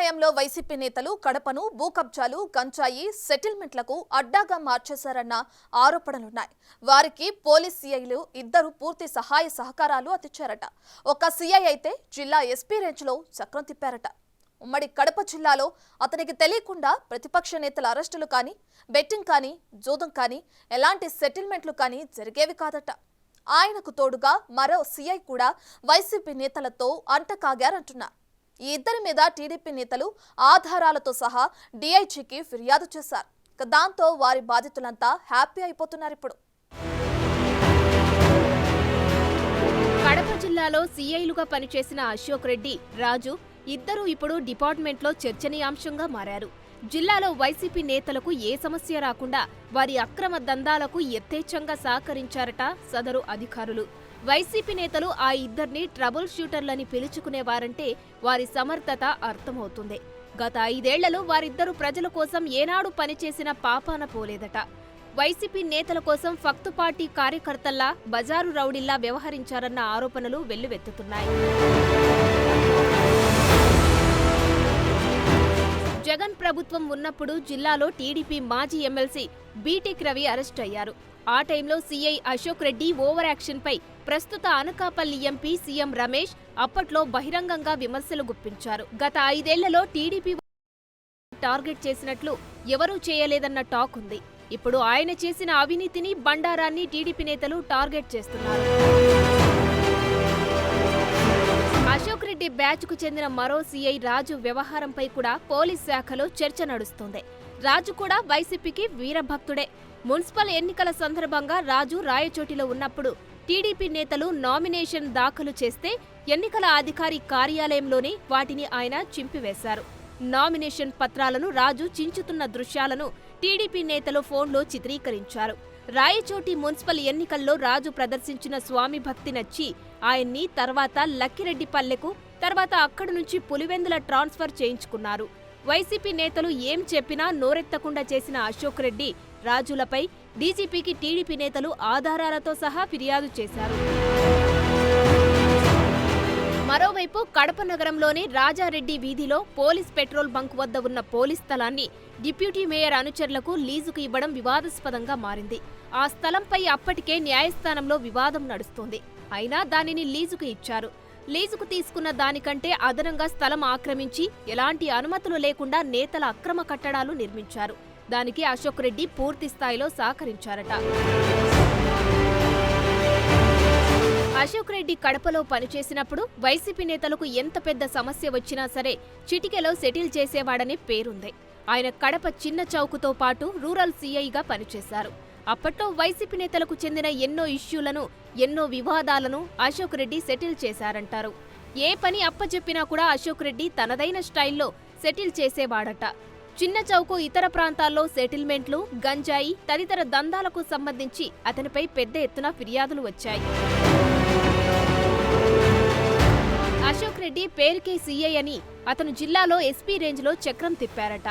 హయాంలో వైసీపీ నేతలు కడపను భూ కబ్జాలు, గంజాయి సెటిల్మెంట్లకు అడ్డాగా మార్చేశారన్న ఆరోపణలున్నాయి. వారికి పోలీస్ సీఐలు ఇద్దరు పూర్తి సహాయ సహకారాలు అందించారట. ఒక సీఐ అయితే జిల్లా ఎస్పీ రేంజ్లో చక్రం తిప్పారట. ఉమ్మడి కడప జిల్లాలో అతనికి తెలియకుండా ప్రతిపక్ష నేతల అరెస్టులు కానీ, బెట్టింగ్ కానీ, జూదం కానీ, ఎలాంటి సెటిల్మెంట్లు కానీ జరిగేవి కాదట. ఆయనకు తోడుగా మరో సీఐ కూడా వైసీపీ నేతలతో అంటకాగారంటున్నారు. ఈ ఇద్దరి మీద టీడీపీ నేతలు ఆధారాలతో సహా డీఐజీకి ఫిర్యాదు చేశారు. దాంతో వారి బాధితులంతా హ్యాపీ అయిపోతున్నారు. ఇప్పుడు కడప జిల్లాలో సీఐలుగా పనిచేసిన అశోక్ రెడ్డి, రాజు ఇద్దరు ఇప్పుడు డిపార్ట్మెంట్లో చర్చనీయాంశంగా మారారు. జిల్లాలో వైసీపీ నేతలకు ఏ సమస్య రాకుండా వారి అక్రమ దందాలకు యథేచ్ఛంగా సహకరించారట సదరు అధికారులు. వైసీపీ నేతలు ఆ ఇద్దరిని ట్రబుల్ షూటర్లని పిలుచుకునేవారంటే వారి సమర్థత అర్థమవుతుంది. గత 5 ఏళ్లలో వారిద్దరూ ప్రజల కోసం ఏనాడు పనిచేసిన పాపాన పోలేదట. వైసీపీ నేతల కోసం ఫక్తు పార్టీ కార్యకర్తల్లా, బజారు రౌడీల్లా వ్యవహరించారన్న ఆరోపణలు వెల్లువెత్తుతున్నాయి. జగన్ ప్రభుత్వం ఉన్నప్పుడు జిల్లాలో టీడీపీ మాజీ ఎమ్మెల్సీ బీటెక్ రవి అరెస్ట్ అయ్యారు. ఆ టైంలో సీఐ అశోక్ రెడ్డి ఓవర్ యాక్షన్పై ప్రస్తుత అనకాపల్లి ఎంపీ సీఎం రమేష్ అప్పట్లో బహిరంగంగా విమర్శలు గుప్పించారు. గత 5 ఏళ్లలో టీడీపీ టార్గెట్ చేసినట్లు ఎవరూ చేయలేదన్న టాక్ ఉంది. ఇప్పుడు ఆయన చేసిన అవినీతిని, బండారాన్ని టీడీపీ నేతలు టార్గెట్ చేస్తున్నారు. అశోక్ రెడ్డి బ్యాచ్కు చెందిన మరో సీఐ రాజు వ్యవహారంపై కూడా పోలీస్ శాఖలో చర్చ నడుస్తోంది. రాజు కూడా వైసీపీకి వీరభక్తుడే. మున్సిపల్ ఎన్నికల సందర్భంగా రాజు రాయచోటిలో ఉన్నప్పుడు టీడీపీ నేతలు నామినేషన్ దాఖలు చేస్తే ఎన్నికల అధికారి కార్యాలయంలోనే వాటిని ఆయన చింపివేశారు. నామినేషన్ పత్రాలను రాజు చించుతున్న దృశ్యాలను టీడీపీ నేతలు ఫోన్లో చిత్రీకరించారు. రాయచోటి మున్సిపల్ ఎన్నికల్లో రాజు ప్రదర్శించిన స్వామి భక్తి నచ్చి ఆయన్ని తర్వాత లక్కిరెడ్డిపల్లెకు, తర్వాత అక్కడి నుంచి పులివెందుల ట్రాన్స్ఫర్ చేయించుకున్నారు. వైసీపీ నేతలు ఏం చెప్పినా నోరెత్తకుండా చేసిన అశోక్ రెడ్డి, రాజులపై డీజీపీకి టీడీపీ నేతలు ఆధారాలతో సహా ఫిర్యాదు చేశారు. మరోవైపు కడప నగరంలోని రాజారెడ్డి వీధిలో పోలీస్ పెట్రోల్ బంక్ వద్ద ఉన్న పోలీస్ స్థలాన్ని డిప్యూటీ మేయర్ అనుచరులకు లీజుకు ఇవ్వడం వివాదాస్పదంగా మారింది. ఆ స్థలంపై అప్పటికే న్యాయస్థానంలో వివాదం నడుస్తోంది. అయినా దానిని లీజుకు ఇచ్చారు. లీజుకు తీసుకున్న దానికంటే అదనంగా స్థలం ఆక్రమించి ఎలాంటి అనుమతులు లేకుండా నేతల అక్రమ కట్టడాలు నిర్మించారు. దానికి అశోక్ రెడ్డి పూర్తి స్థాయిలో సహకరించారట. అశోక్ రెడ్డి కడపలో పనిచేసినప్పుడు వైసీపీ నేతలకు ఎంత పెద్ద సమస్య వచ్చినా సరే చిటికెలో సెటిల్ చేసేవాడనే పేరుంది. ఆయన కడప చిన్న చౌకుతో పాటు రూరల్ సీఐగా పనిచేశారు. అప్పట్లో వైసీపీ నేతలకు చెందిన ఎన్నో ఇష్యూలను, ఎన్నో వివాదాలను అశోక్ రెడ్డి సెటిల్ చేశారంటారు. ఏ పని అప్పచెప్పినా కూడా అశోక్ రెడ్డి తనదైన స్టైల్లో సెటిల్ చేసేవాడట. చిన్న చౌకు ఇతర ప్రాంతాల్లో సెటిల్మెంట్లు, గంజాయి తదితర దందాలకు సంబంధించి అతనిపై పెద్ద ఎత్తున ఫిర్యాదులు వచ్చాయి. అశోక్ రెడ్డి పేరుకే సీఐ అని అతను జిల్లాలో ఎస్పీ రేంజ్లో చక్రం తిప్పారట.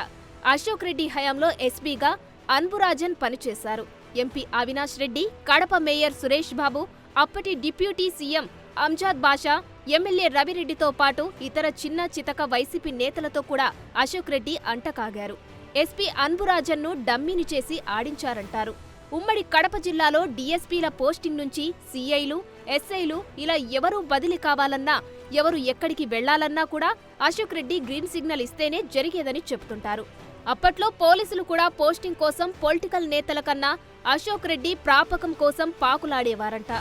అశోక్ రెడ్డి హయాంలో ఎస్పీగా అన్బురాజన్ పనిచేశారు. ఎంపీ అవినాష్ రెడ్డి, కడప మేయర్ సురేష్ బాబు, అప్పటి డిప్యూటీ సీఎం అంజాద్ బాషా, ఎమ్మెల్యే రవిరెడ్డితో పాటు ఇతర చిన్న చితక వైసీపీ నేతలతో కూడా అశోక్ రెడ్డి అంటకాగారు. ఎస్పీ అన్బురాజన్ను డమ్మీని చేసి ఆడించారంటారు. ఉమ్మడి కడప జిల్లాలో డీఎస్పీల పోస్టింగ్ నుంచి సీఐలు, ఎస్ఐలు ఇలా ఎవరూ బదిలీ కావాలన్నా, ఎవరు ఎక్కడికి వెళ్లాలన్నా కూడా అశోక్ రెడ్డి గ్రీన్ సిగ్నల్ ఇస్తేనే జరిగేదని చెబుతుంటారు. అప్పట్లో పోలీసులు కూడా పోస్టింగ్ కోసం పొలిటికల్ నేతల కన్నా అశోక్ రెడ్డి ప్రాపకం కోసం పాకులాడేవారంట.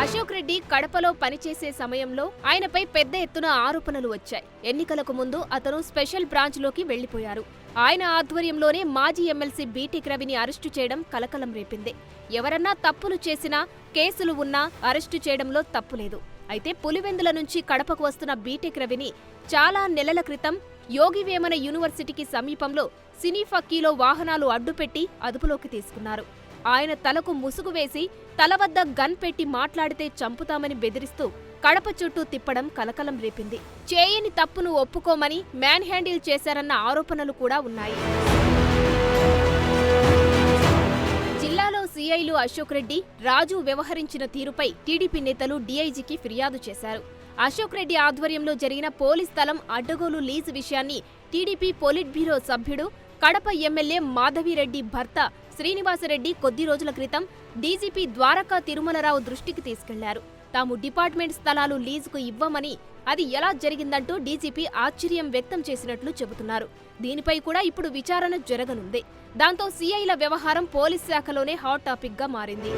అశోక్ రెడ్డి కడపలో పనిచేసే సమయంలో ఆయనపై పెద్ద ఎత్తున ఆరోపణలు వచ్చాయి. ఎన్నికలకు ముందు అతను స్పెషల్ బ్రాంచ్లోకి వెళ్లిపోయారు. ఆయన ఆధ్వర్యంలోనే మాజీ ఎమ్మెల్సీ బీటెక్ రవిని అరెస్టు చేయడం కలకలం రేపింది. ఎవరన్నా తప్పులు చేసినా, కేసులు ఉన్నా అరెస్టు చేయడంలో తప్పులేదు. అయితే పులివెందుల నుంచి కడపకు వస్తున్న బీటెక్ రవిని చాలా నెలల క్రితం యోగివేమన యూనివర్సిటీకి సమీపంలో సినీ ఫక్కీలో వాహనాలు అడ్డుపెట్టి అదుపులోకి తీసుకున్నారు. ఆయన తలకు ముసుగు వేసి తల వద్ద గన్ పెట్టి మాట్లాడితే చంపుతామని బెదిరిస్తూ కడప చుట్టూ తిప్పడం కలకలం రేపింది. చేయని తప్పును ఒప్పుకోమని మ్యాన్ హ్యాండిల్ చేశారన్న ఆరోపణలు కూడా ఉన్నాయి. జిల్లాలో సీఐలు అశోక్ రెడ్డి, రాజు వ్యవహరించిన తీరుపై టీడీపీ నేతలు డీఐజీకి ఫిర్యాదు చేశారు. అశోక్ రెడ్డి ఆధ్వర్యంలో జరిగిన పోలీస్ స్థలం అడ్డగోలు లీజు విషయాన్ని టీడీపీ పొలిట్ బ్యూరో సభ్యుడు, కడప ఎమ్మెల్యే మాధవిరెడ్డి భర్త శ్రీనివాసరెడ్డి కొద్ది రోజుల క్రితం డీజీపీ ద్వారకా తిరుమలరావు దృష్టికి తీసుకెళ్లారు. తాము డిపార్ట్మెంట్ స్థలాలు లీజుకు ఇవ్వమని, అది ఎలా జరిగిందంటూ డీజీపీ ఆశ్చర్యం వ్యక్తం చేసినట్లు చెబుతున్నారు. దీనిపై కూడా ఇప్పుడు విచారణ జరగనుంది. దాంతో సీఐల వ్యవహారం పోలీస్ శాఖలోనే హాట్ టాపిక్ గా మారింది.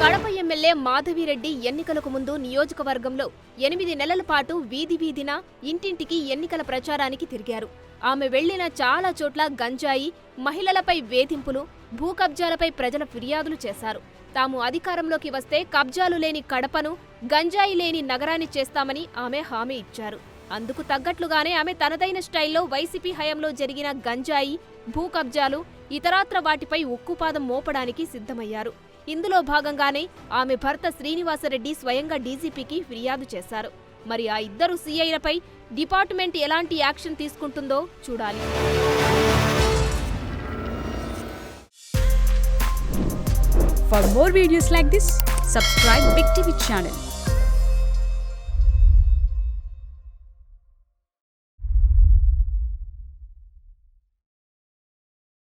కడప ఎమ్మెల్యే మాధవిరెడ్డి ఎన్నికలకు ముందు నియోజకవర్గంలో 8 నెలల పాటు వీధి వీధిన ఇంటింటికి ఎన్నికల ప్రచారానికి తిరిగారు. ఆమె వెళ్లిన చాలా చోట్ల గంజాయి, మహిళలపై వేధింపులు, భూ కబ్జాలపై ప్రజల ఫిర్యాదులు చేశారు. తాము అధికారంలోకి వస్తే కబ్జాలు లేని కడపను, గంజాయి లేని నగరాన్ని చేస్తామని ఆమె హామీ ఇచ్చారు. అందుకు తగ్గట్లుగానే ఆమె తనదైన స్టైల్లో వైసీపీ హయాంలో జరిగిన గంజాయి, భూ కబ్జాలు, ఇతరాత్ర వాటిపై ఉక్కుపాదం మోపడానికి సిద్ధమయ్యారు. ఇందులో భాగంగానే ఆమె భర్త శ్రీనివాసరెడ్డి స్వయంగా డీజీపీకి ఫిర్యాదు చేశారు. మరి ఆ ఇద్దరు సీఐలపై డిపార్ట్మెంట్ ఎలాంటి యాక్షన్ తీసుకుంటుందో చూడాలి. For more videos like this, subscribe Big TV channel.